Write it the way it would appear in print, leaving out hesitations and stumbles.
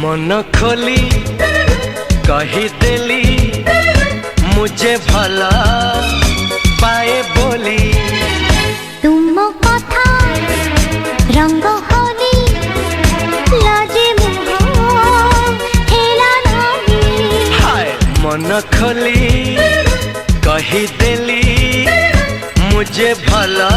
मन खोली कहीदेली मुझे भला पाए बोली। तुम कथा रंग होली लाजे मुह हेला नहीं। हाय मन खोली कहीदेली मुझे भला